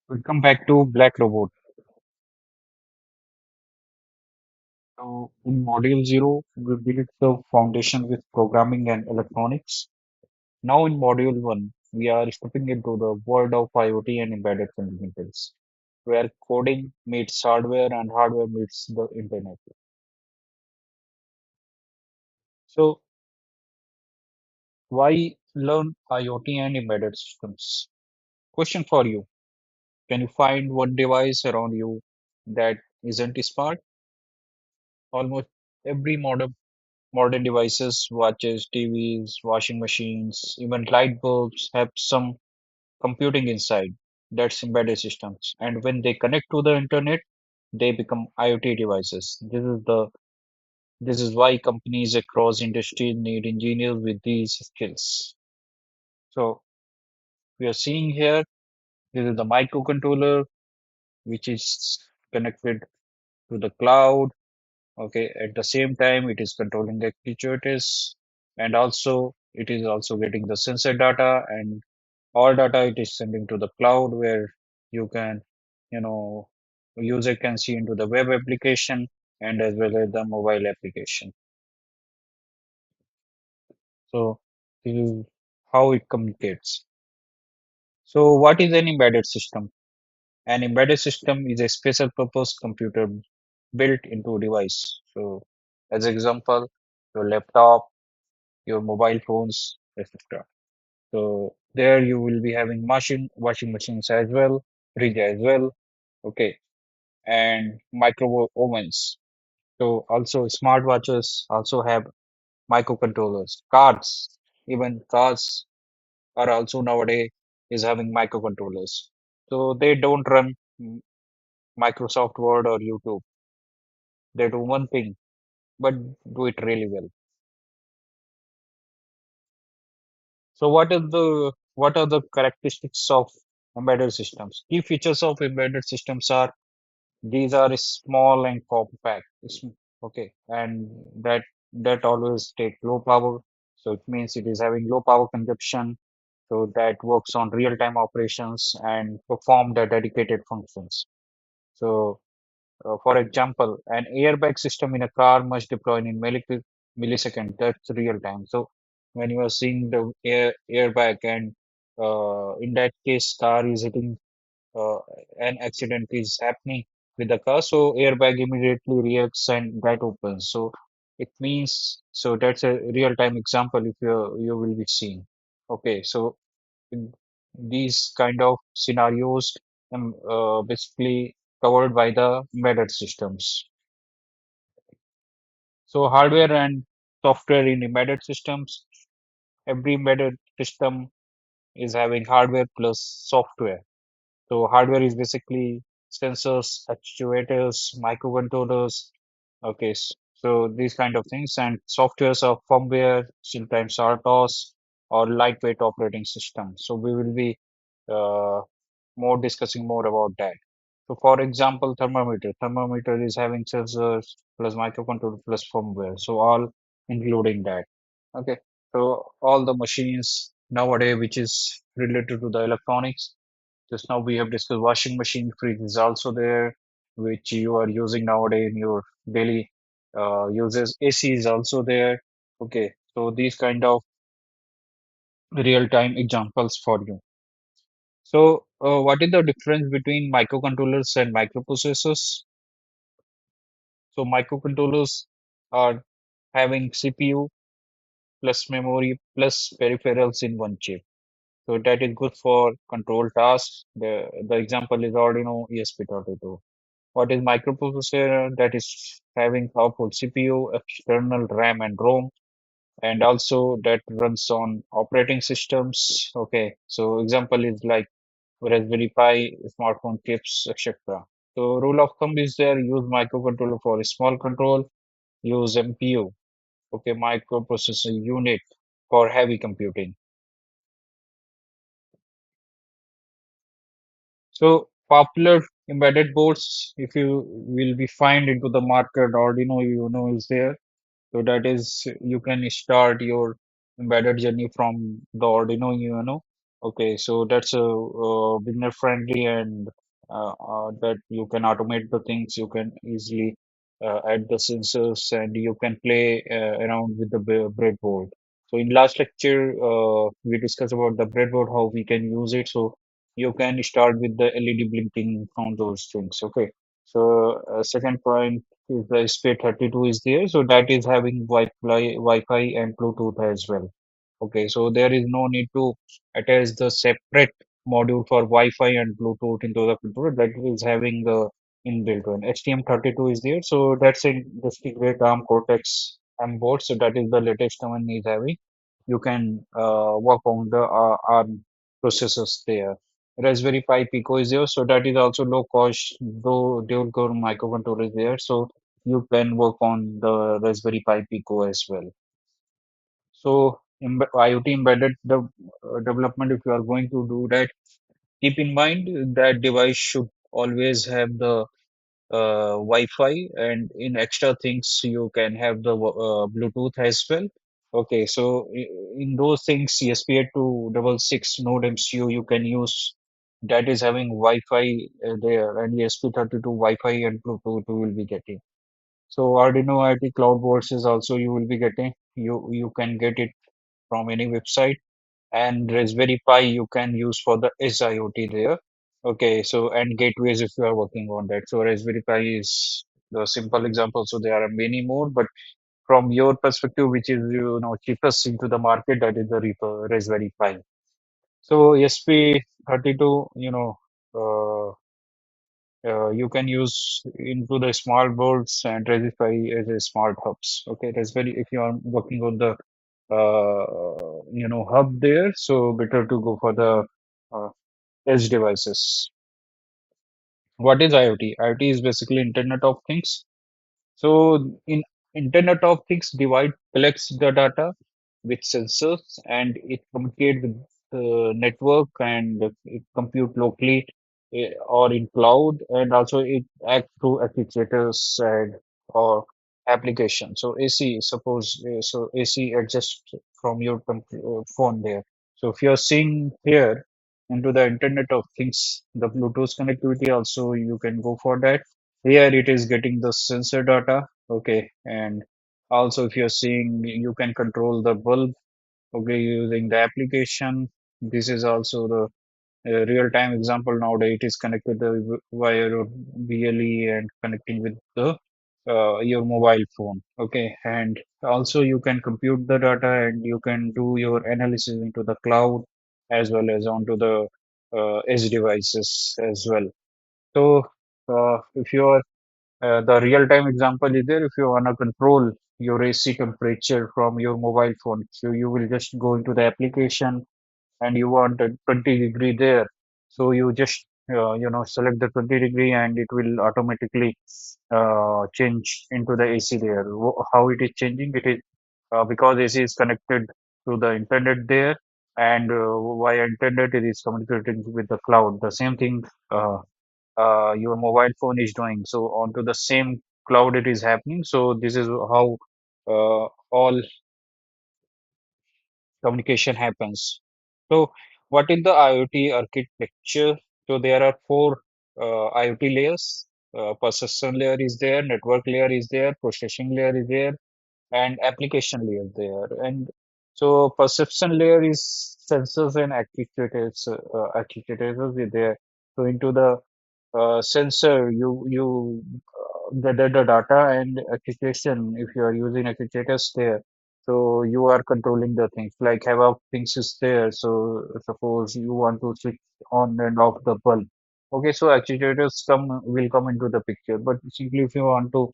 Welcome back to Black Robot. So, in Module 0, we built the foundation with programming and electronics. Now, in Module 1, we are stepping into the world of IoT and embedded fundamentals, where coding meets hardware and hardware meets the internet. So, why learn IoT and embedded systems? Question for you. Can you find one device around you that isn't smart? Almost every modern devices, watches, TVs, washing machines, even light bulbs have some computing inside. That's embedded systems. And when they connect to the internet, they become IoT devices. This is why companies across industries need engineers with these skills. So we are seeing here, this is the microcontroller, which is connected to the cloud. Okay, at the same time, it is controlling the actuators, and also it is also getting the sensor data, and all data it is sending to the cloud where you can, you know, user can see into the web application and as well as the mobile application. So this is how it communicates. So what is an embedded system? An embedded system is a special purpose computer built into a device. So as example, your laptop, your mobile phones, etc. So there you will be having washing machines as well, fridge as well, okay, and micro ovens. So also smartwatches also have microcontrollers. Cars, even cars are also nowadays is having microcontrollers. So they don't run Microsoft Word or YouTube. They do one thing, but do it really well. So what are the characteristics of embedded systems? Key features of embedded systems are these are small and compact. Okay, and that always take low power. So it means it is having low power consumption. So that works on real-time operations and perform the dedicated functions. So for example, an airbag system in a car must deploy in milliseconds. That's real time. So when you are seeing the airbag and in that case, car is hitting, uh, an accident is happening with the car, so airbag immediately reacts and that opens. So it means so that's a real time example if you will be seeing. Okay, so in these kind of scenarios basically covered by the embedded systems. So hardware and software in embedded systems. Every embedded system is having hardware plus software. So hardware is basically sensors, actuators, microcontrollers. Okay, so these kind of things, and softwares are firmware, sometimes RTOS or lightweight operating system. So we will be uh, more discussing more about that. So for example, thermometer. Thermometer is having sensors plus microcontroller plus firmware. So all including that. Okay. So all the machines nowadays which is related to the electronics. Just now we have discussed washing machine, fridge is also there, which you are using nowadays in your daily uses. AC is also there. Okay. So these kind of real-time examples for you. So, what is the difference between microcontrollers and microprocessors? So, microcontrollers are having CPU plus memory plus peripherals in one chip. So that is good for control tasks. The example is Arduino ESP32. What is microprocessor? That is having powerful CPU, external RAM and ROM, and also that runs on operating systems. Okay, so example is like Raspberry Pi, smartphone chips, etc. So rule of thumb is there, use microcontroller for small control, use MPU, okay, microprocessor unit for heavy computing. So popular embedded boards, if you will be find into the market, Arduino is there. So that is you can start your embedded journey from the Arduino. Okay, so that's a beginner friendly and that you can automate the things. You can easily add the sensors and you can play around with the breadboard. So in last lecture, we discussed about the breadboard, how we can use it. So you can start with the LED blinking from those things. Okay. So second point is the SP32 is there. So that is having Wi-Fi and Bluetooth as well. Okay, so there is no need to attach the separate module for Wi-Fi and Bluetooth into the controller that is having the inbuilt one. STM32 is there, so that's a industry grade ARM Cortex M board. So that is the latest one is having. You can work on the ARM processors there. Raspberry Pi Pico is there, so that is also low cost, though dual core microcontroller is there. So you can work on the Raspberry Pi Pico as well. So IoT embedded development, if you are going to do that, keep in mind that device should always have the Wi-Fi, and in extra things you can have the Bluetooth as well. Okay, so in those things, ESP8266 node MCU you can use that is having Wi-Fi there, and ESP32 Wi-Fi and Bluetooth you will be getting. So Arduino IoT cloud boards is also you will be getting. You can get it from any website, and Raspberry Pi you can use for the SIoT there. Okay, so and gateways if you are working on that. So Raspberry Pi is the simple example. So there are many more, but from your perspective, which is cheapest into the market, that is the Raspberry Pi. So ESP32, you can use into the small boards and Raspberry as a smart hubs. Okay, Raspberry if you are working on the hub there, so better to go for the edge devices. What is IoT? IoT is basically Internet of Things. So in Internet of Things, device collects the data with sensors and it communicates with the network and it compute locally or in cloud, and also it acts through actuators and or application. So AC, suppose so AC adjusts from your phone there. So if you're seeing here into the Internet of Things, the Bluetooth connectivity also you can go for that. Here it is getting the sensor data. Okay, and also if you're seeing you can control the bulb. Okay, using the application. This is also the real-time example. Nowadays it is connected via BLE and connecting with the your mobile phone. Okay, and also you can compute the data and you can do your analysis into the cloud as well as onto the edge devices as well. So if you are the real-time example is there. If you want to control your AC temperature from your mobile phone, so you will just go into the application and you want a 20-degree there. So you just select the 20-degree and it will automatically change into the AC there. How it is changing? It is because AC is connected to the internet there, and via internet it is communicating with the cloud. The same thing. Your mobile phone is doing. So onto the same cloud it is happening. So this is how all communication happens. So what is the IoT architecture? So there are four IoT layers. Processor layer is there, network layer is there, processing layer is there, and application layer there. And so perception layer is sensors and actuators is there. So into the sensor, gather the data and actuation. If you are using actuators there, so you are controlling the things like have a things is there. So suppose you want to switch on and off the bulb. Okay, so actuators will come into the picture. But simply if you want to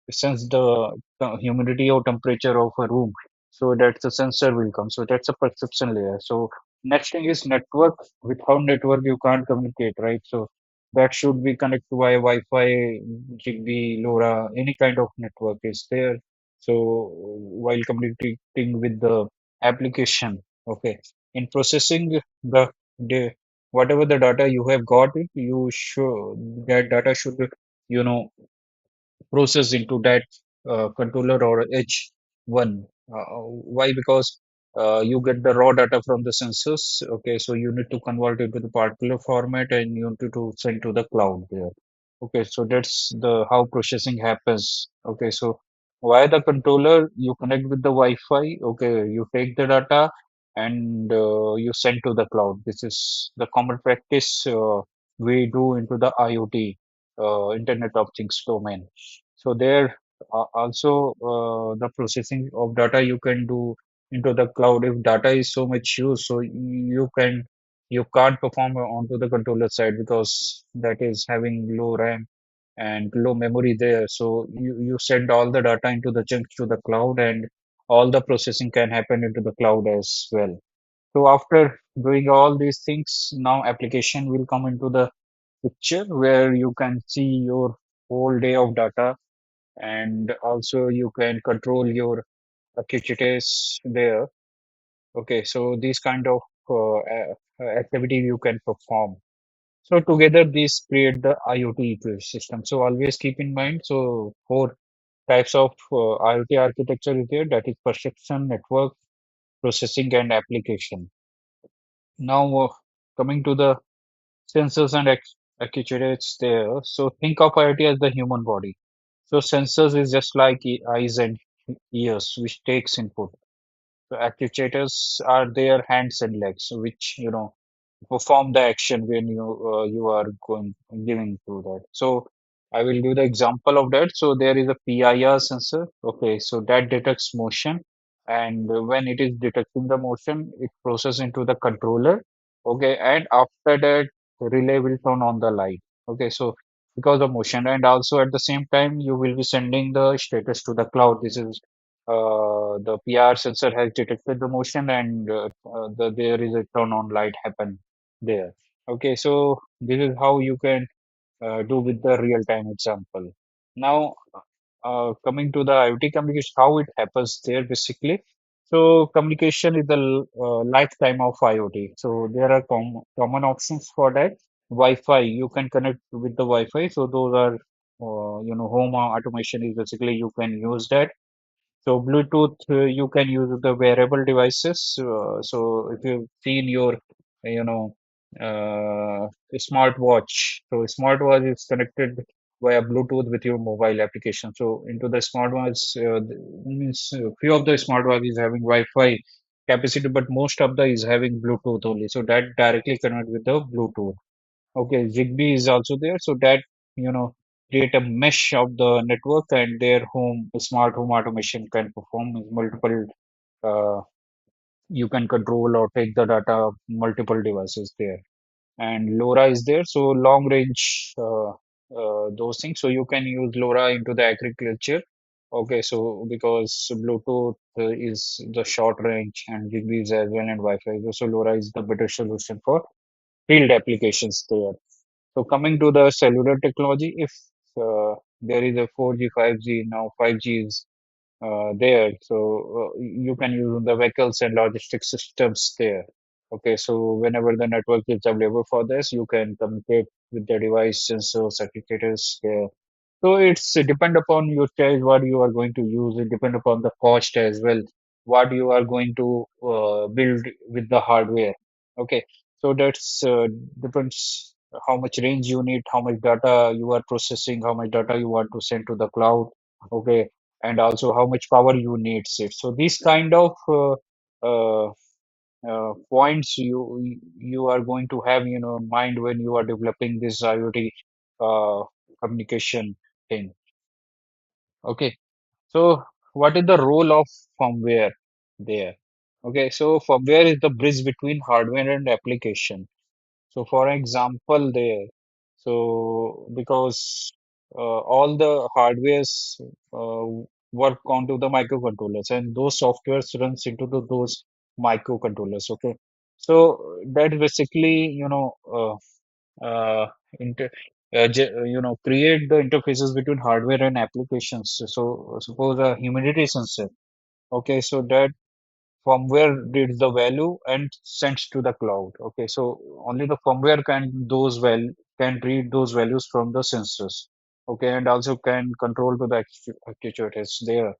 sense the humidity or temperature of a room, so that's the sensor will come. So that's a perception layer. So next thing is network. Without network, you can't communicate, right? So that should be connected via Wi-Fi, ZigBee, LoRa, any kind of network is there. So while communicating with the application, okay, in processing the whatever the data you have got it, you should that data should be, you know processed into that controller or edge one. Why? Because you get the raw data from the sensors. Okay, so you need to convert it to the particular format and you need to send to the cloud there. Okay, so that's the how processing happens. Okay, so via the controller, you connect with the Wi-Fi. Okay, you take the data and you send to the cloud. This is the common practice we do into the IoT, Internet of Things domain. So there also the processing of data you can do into the cloud if data is so much used. So you can't perform onto the controller side because that is having low RAM and low memory there. So you send all the data into the chunks to the cloud and all the processing can happen into the cloud as well. So after doing all these things, now application will come into the picture where you can see your whole day of data and also you can control your activities there. Okay, so these kind of activity you can perform. So together these create the IoT ecosystem. So always keep in mind. So four types of IoT architecture is there. That is perception, network, processing, and application. Now coming to the sensors and actuators there. So think of IoT as the human body. So sensors is just like eyes and ears, which takes input. So actuators are their hands and legs, which perform the action when you are going giving through that. So I will give the example of that. So there is a PIR sensor. Okay, so that detects motion, and when it is detecting the motion, it processes into the controller. Okay, and after that, the relay will turn on the light. Okay, so because of motion, and also at the same time, you will be sending the status to the cloud. This is the PR sensor has detected the motion and there is a turn on light happen there. Okay, so this is how you can do with the real time example. Now, coming to the IoT communication, how it happens there basically. So communication is the lifetime of IoT. So there are common options for that. Wi-Fi, you can connect with the Wi-Fi. So those are, home automation is basically you can use that. So Bluetooth, you can use the wearable devices. So if you've seen your, you know, smartwatch, so smartwatch is connected via Bluetooth with your mobile application. So into the smartwatch, means few of the smartwatch is having Wi-Fi capacity, but most of the is having Bluetooth only. So that directly connect with the Bluetooth. Okay, ZigBee is also there, so that create a mesh of the network and their smart home automation can perform multiple. Uh, you can control or take the data of multiple devices there. And LoRa is there, so long range those things. So you can use LoRa into the agriculture. Okay, so because Bluetooth is the short range and ZigBee is as well and Wi-Fi, so LoRa is the better solution for field applications there. So coming to the cellular technology, if there is a 4G, 5G, now 5G is there, so you can use the vehicles and logistics systems there. Okay, so whenever the network is available for this, you can communicate with the device, sensors, applicators there. So it's depend upon your choice what you are going to use. It depend upon the cost as well, what you are going to build with the hardware. Okay, so that's depends how much range you need, how much data you are processing, how much data you want to send to the cloud. Okay, and also how much power you need it. So these kind of uh, points you are going to have in mind when you are developing this IoT communication thing. Okay, so what is the role of firmware there? Okay, so firmware is the bridge between hardware and application. So for example, there, so because all the hardwares work onto the microcontrollers, and those softwares runs into those microcontrollers. Okay, so that basically uh, inter, create the interfaces between hardware and applications. So suppose a humidity sensor. Okay, so that firmware reads the value and sends to the cloud. Okay, so only the firmware can read those values from the sensors. Okay, and also can control to the actuators there.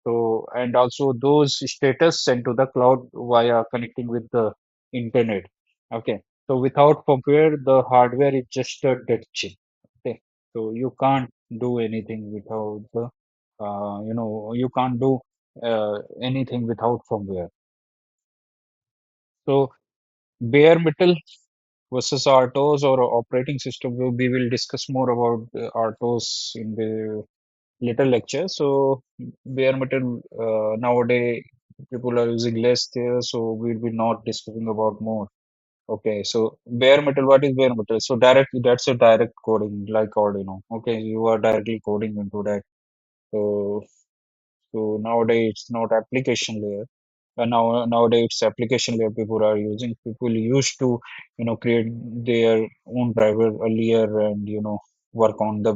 So, and also those status sent to the cloud via connecting with the internet. Okay. So without firmware, the hardware is just a dead chip. Okay. So you can't do anything without the, you can't do anything without firmware. So bare metal versus RTOS or operating system, we will discuss more about RTOS in the later lecture. So bare metal nowadays people are using less there, so we'll be not discussing about more. Okay, so bare metal, what is bare metal? So direct, that's a direct coding like Arduino. Okay, you are directly coding into that. So so nowadays it's not application layer. Nowadays it's application layer people are using. People used to, create their own driver earlier and, work on the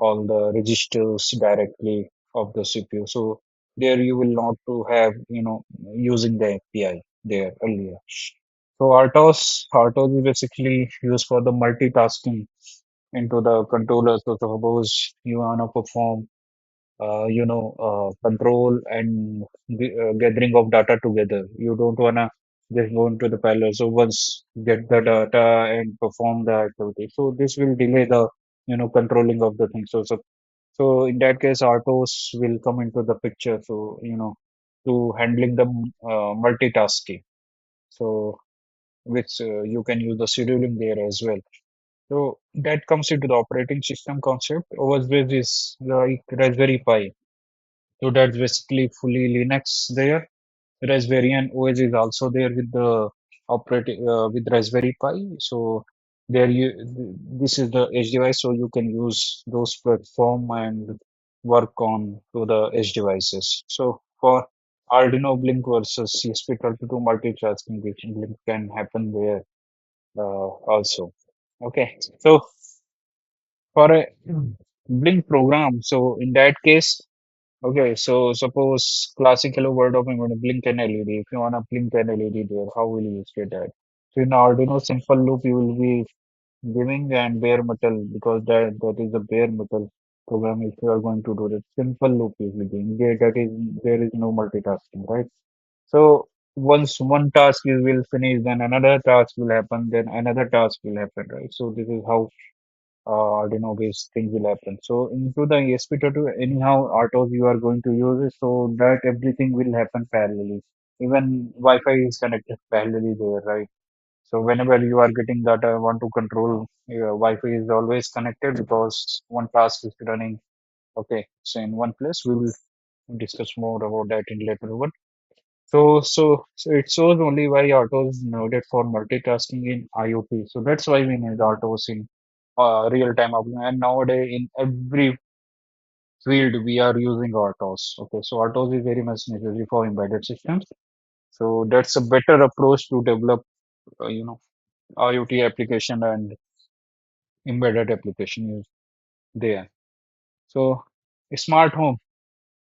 all the registers directly of the CPU. So there you will not to have, using the API there earlier. So RTOS is basically used for the multitasking into the controller. So suppose you want to perform control and gathering of data together. You don't wanna just go into the parallel. So once get the data and perform the activity. So this will delay the, controlling of the thing. So in that case, RTOS will come into the picture. So, to handling the multitasking. So which you can use the scheduling there as well. So that comes into the operating system concept. OS is like Raspberry Pi. So that's basically fully Linux there. Raspberry OS is also there with the operating with Raspberry Pi. So there you this is the edge device, so you can use those platform and work on to the edge devices. So for Arduino Blink versus ESP32 multitasking, which Blink can happen there also. Okay, so for a Blink program, so in that case. Okay, so suppose classical word of I'm going to blink an LED. If you want to blink an LED there, how will you get that? So in Arduino simple loop you will be giving and bare metal because that is a bare metal program if you are going to do that. Simple loop you will be doing. That is there is no multitasking, right? So once one task you will finish, then another task will happen, then another task will happen, right? So this is how Arduino-based thing will happen. So into the ESP32, anyhow, RTOS you are going to use it so that everything will happen parallelly. Even Wi-Fi is connected parallelly there, right? So whenever you are getting data, want to control, Wi-Fi is always connected because one task is running. Okay, so in one place, we will discuss more about that in later one. So it shows only why RTOS is needed for multitasking in IoT. So that's why we need RTOS in real-time application. And nowadays, in every field, we are using RTOS. Okay, so RTOS is very much necessary for embedded systems. So that's a better approach to develop, IoT application and embedded application is there. So smart home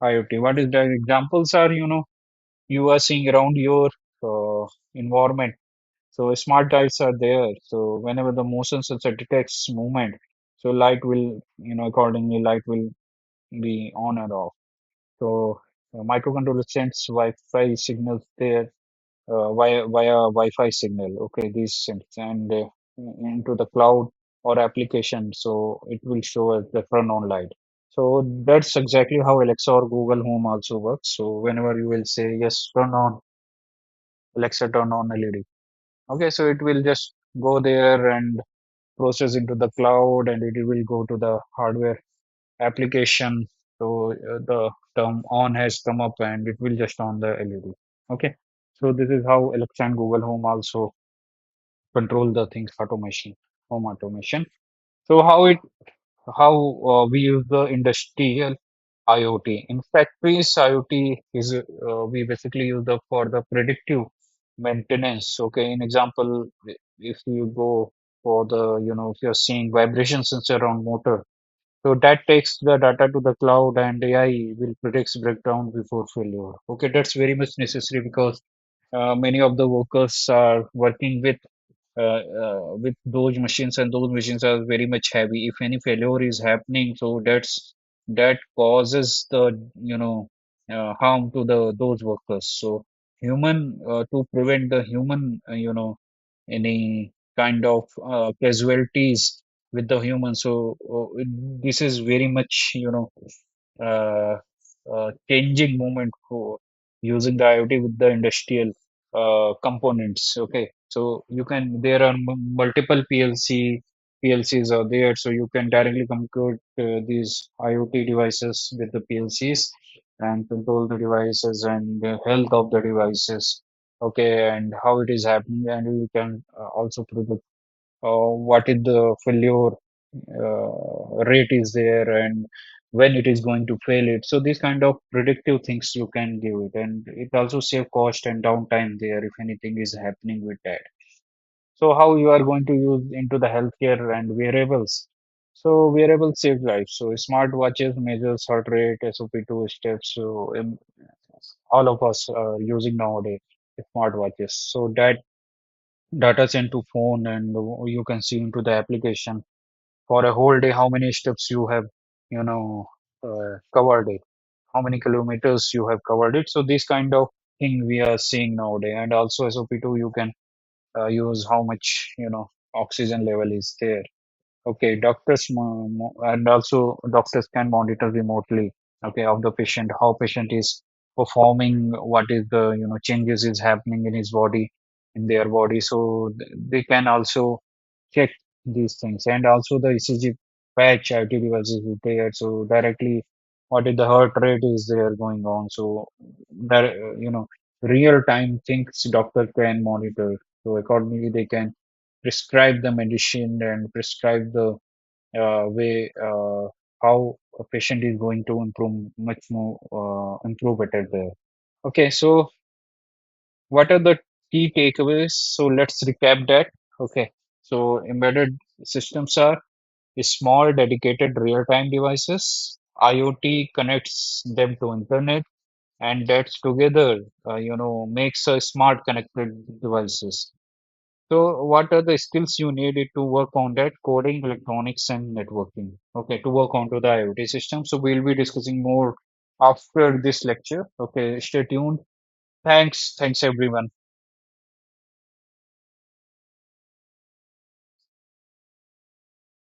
IoT. What is the examples are, you are seeing around your environment. So smart lights are there. So whenever the motion sensor detects movement, so light will, accordingly, light will be on and off. So microcontroller sends Wi-Fi signals there via Wi-Fi signal. Okay, these sends and into the cloud or application. So it will show as the turn on light. So that's exactly how Alexa or Google Home also works. So whenever you will say yes, turn on Alexa, turn on LED. Okay, so it will just go there and process into the cloud, and it will go to the hardware application. So the term on has come up and it will just on the LED. Okay. So this is how Alexa and Google Home also control the things automation, home automation. So how we use the industrial IoT. In factories, IoT is we basically use the for the predictive maintenance. Okay, in example, if you go for the, if you're seeing vibration sensor on motor, so that takes the data to the cloud and AI will predict breakdown before failure. Okay, that's very much necessary because many of the workers are working with those machines and those machines are very much heavy. If any failure is happening, so that causes the, harm to the those workers. So human to prevent the human, any kind of casualties with the human. So this is very much, uh, changing moment for using the IoT with the industrial components. Okay, so you can there are multiple PLCs are there, so you can directly compute these IoT devices with the PLCs and control the devices and the health of the devices. Okay, and how it is happening, and you can also predict what is the failure rate is there and when it is going to fail it. So these kind of predictive things you can give it, and it also save cost and downtime there if anything is happening with that. So how you are going to use into the healthcare and wearables? So wearables save lives. So smartwatches measures heart rate, SOP2 steps. So all of us are using nowadays smartwatches. So that data sent to phone, and you can see into the application for a whole day how many steps you have you know covered it, how many kilometers you have covered it. So this kind of thing we are seeing nowadays. And also SOP2 you can use how much oxygen level is there. Okay, doctors and also doctors can monitor remotely, okay, of the patient, how patient is performing, what is the changes is happening in his body, in their body. So they can also check these things. And also the ECG patch IT devices is there, so directly what is the heart rate is there going on. So that real time things doctor can monitor. So accordingly they can prescribe the medicine and prescribe the way how a patient is going to improve much more improve better there. Okay, so what are the key takeaways? So let's recap that. Okay, so embedded systems are small dedicated real-time devices. IoT connects them to internet, and that's together makes a smart connected devices. So what are the skills you needed to work on that? Coding, electronics, and networking. Okay, to work onto the IoT system. So we'll be discussing more after this lecture. Okay, stay tuned. Thanks everyone.